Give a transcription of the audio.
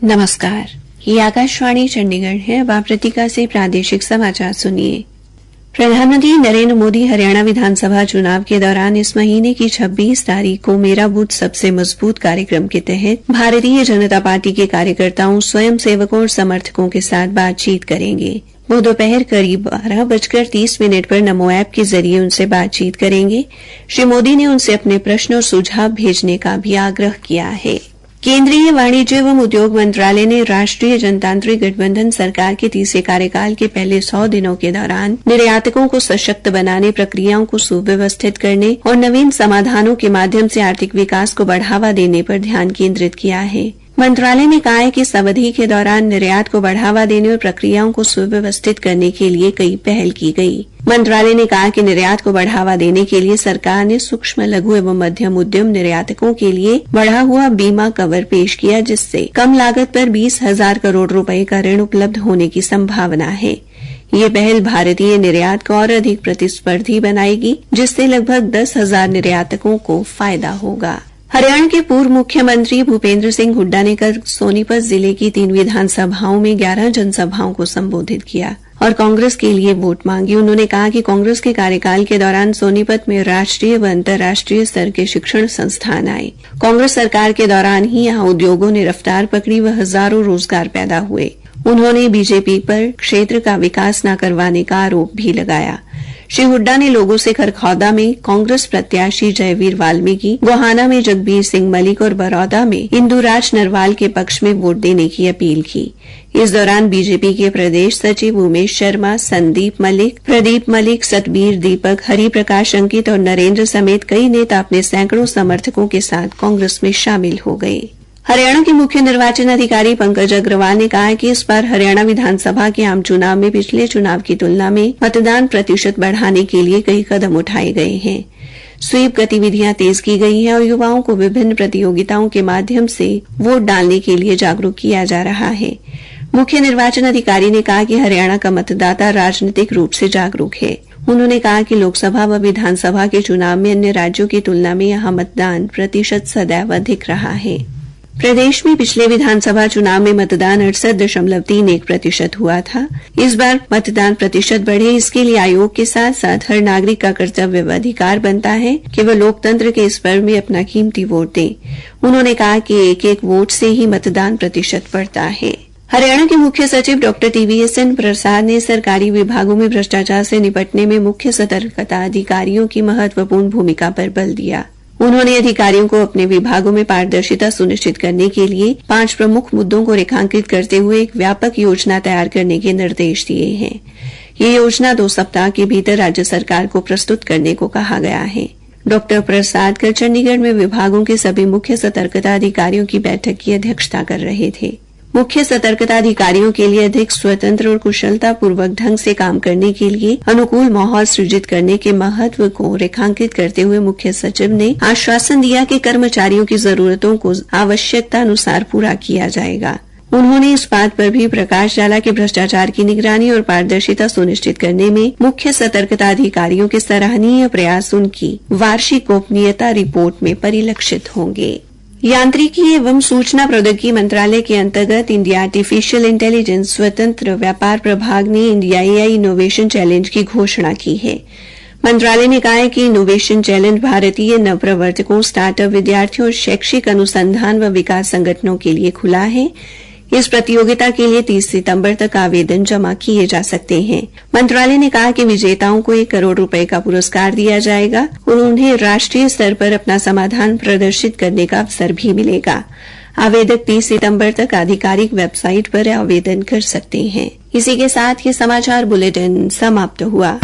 नमस्कार, ये आकाशवाणी चंडीगढ़ है। अब आप प्रतीका से प्रादेशिक समाचार सुनिए। प्रधानमंत्री नरेंद्र मोदी हरियाणा विधानसभा चुनाव के दौरान इस महीने की 26 तारीख को मेरा बूथ सबसे मजबूत कार्यक्रम के तहत भारतीय जनता पार्टी के कार्यकर्ताओं, स्वयं सेवकों और समर्थकों के साथ बातचीत करेंगे। वो दोपहर करीब 12:30 पर नमो ऐप के जरिए उनसे बातचीत करेंगे। श्री मोदी ने उनसे अपने प्रश्न और सुझाव भेजने का भी आग्रह किया है। केंद्रीय वाणिज्य एवं उद्योग मंत्रालय ने राष्ट्रीय जनतांत्रिक गठबंधन सरकार के तीसरे कार्यकाल के पहले 100 दिनों के दौरान निर्यातकों को सशक्त बनाने, प्रक्रियाओं को सुव्यवस्थित करने और नवीन समाधानों के माध्यम से आर्थिक विकास को बढ़ावा देने पर ध्यान केंद्रित किया है। मंत्रालय ने कहा है कि इस अवधि के दौरान निर्यात को बढ़ावा देने और प्रक्रियाओं को सुव्यवस्थित करने के लिए कई पहल की गई। मंत्रालय ने कहा कि निर्यात को बढ़ावा देने के लिए सरकार ने सूक्ष्म, लघु एवं मध्यम उद्यम निर्यातकों के लिए बढ़ा हुआ बीमा कवर पेश किया, जिससे कम लागत पर 20,000 करोड़ रुपए का ऋण उपलब्ध होने की संभावना है। ये पहल भारतीय निर्यात को और अधिक प्रतिस्पर्धी बनाएगी, जिससे लगभग 10,000 निर्यातकों को फायदा होगा। हरियाणा के पूर्व मुख्यमंत्री भूपेंद्र सिंह हुड्डा ने कल सोनीपत जिले की 3 विधानसभाओं में 11 जनसभाओं को संबोधित किया और कांग्रेस के लिए वोट मांगी। उन्होंने कहा कि कांग्रेस के कार्यकाल के दौरान सोनीपत में राष्ट्रीय व अंतर्राष्ट्रीय स्तर के शिक्षण संस्थान आए। कांग्रेस सरकार के दौरान ही यहां उद्योगों ने रफ्तार पकड़ी व हजारों रोजगार पैदा हुए। उन्होंने बीजेपी पर क्षेत्र का विकास न करवाने का आरोप भी लगाया। श्री हुड्डा ने लोगों से खरखौदा में कांग्रेस प्रत्याशी जयवीर वाल्मीकि, गोहाना में जगबीर सिंह मलिक और बरौदा में इंदुराज नरवाल के पक्ष में वोट देने की अपील की। इस दौरान बीजेपी के प्रदेश सचिव उमेश शर्मा, संदीप मलिक, प्रदीप मलिक, सतबीर दीपक, हरिप्रकाश अंकित और नरेंद्र समेत कई नेता अपने सैकड़ों समर्थकों के साथ कांग्रेस में शामिल हो गए। हरियाणा के मुख्य निर्वाचन अधिकारी पंकज अग्रवाल ने कहा है कि इस बार हरियाणा विधानसभा के आम चुनाव में पिछले चुनाव की तुलना में मतदान प्रतिशत बढ़ाने के लिए कई कदम उठाए गए हैं। स्वीप गतिविधियां तेज की गई हैं और युवाओं को विभिन्न प्रतियोगिताओं के माध्यम से वोट डालने के लिए जागरूक किया जा रहा है। मुख्य निर्वाचन अधिकारी ने कहा कि हरियाणा का मतदाता राजनीतिक रूप से जागरूक है। उन्होंने कहा कि लोकसभा व विधानसभा के चुनाव में अन्य राज्यों की तुलना में यहां मतदान प्रतिशत सदैव अधिक रहा है। प्रदेश में पिछले विधानसभा चुनाव में मतदान 68.31% हुआ था। इस बार मतदान प्रतिशत बढ़े, इसके लिए आयोग के साथ साथ हर नागरिक का कर्तव्य व अधिकार बनता है कि वह लोकतंत्र के इस पर्व में अपना कीमती वोट दें। उन्होंने कहा कि एक-एक वोट से ही मतदान प्रतिशत बढ़ता है। हरियाणा के मुख्य सचिव डॉ TVSN प्रसाद ने सरकारी विभागों में भ्रष्टाचार से निपटने में मुख्य सतर्कता अधिकारियों की महत्वपूर्ण भूमिका पर बल दिया। उन्होंने अधिकारियों को अपने विभागों में पारदर्शिता सुनिश्चित करने के लिए 5 प्रमुख मुद्दों को रेखांकित करते हुए एक व्यापक योजना तैयार करने के निर्देश दिए हैं। ये योजना 2 सप्ताह के भीतर राज्य सरकार को प्रस्तुत करने को कहा गया है। डॉ प्रसाद कल चंडीगढ़ में विभागों के सभी मुख्य सतर्कता अधिकारियों की बैठक की अध्यक्षता कर रहे थे। मुख्य सतर्कता अधिकारियों के लिए अधिक स्वतंत्र और कुशलतापूर्वक ढंग से काम करने के लिए अनुकूल माहौल सृजित करने के महत्व को रेखांकित करते हुए मुख्य सचिव ने आश्वासन दिया कि कर्मचारियों की जरूरतों को आवश्यकता अनुसार पूरा किया जाएगा। उन्होंने इस बात पर भी प्रकाश डाला कि भ्रष्टाचार की निगरानी और पारदर्शिता सुनिश्चित करने में मुख्य सतर्कता अधिकारियों के सराहनीय प्रयास उनकी वार्षिक गोपनीयता रिपोर्ट में परिलक्षित होंगे। यांत्रिकी एवं सूचना प्रौद्योगिकी मंत्रालय के अंतर्गत इंडिया आर्टिफिशियल इंटेलिजेंस स्वतंत्र व्यापार प्रभाग ने इंडिया AI इनोवेशन चैलेंज की घोषणा की है। मंत्रालय ने कहा है कि इनोवेशन चैलेंज भारतीय नवप्रवर्तकों, स्टार्टअप, विद्यार्थियों और शैक्षिक अनुसंधान व विकास संगठनों के लिए खुला है। इस प्रतियोगिता के लिए 30 सितंबर तक आवेदन जमा किए जा सकते हैं। मंत्रालय ने कहा कि विजेताओं को 1 करोड़ रुपए का पुरस्कार दिया जाएगा और उन्हें राष्ट्रीय स्तर पर अपना समाधान प्रदर्शित करने का अवसर भी मिलेगा। आवेदक 30 सितंबर तक आधिकारिक वेबसाइट पर आवेदन कर सकते हैं। इसी के साथ ये समाचार बुलेटिन समाप्त हुआ।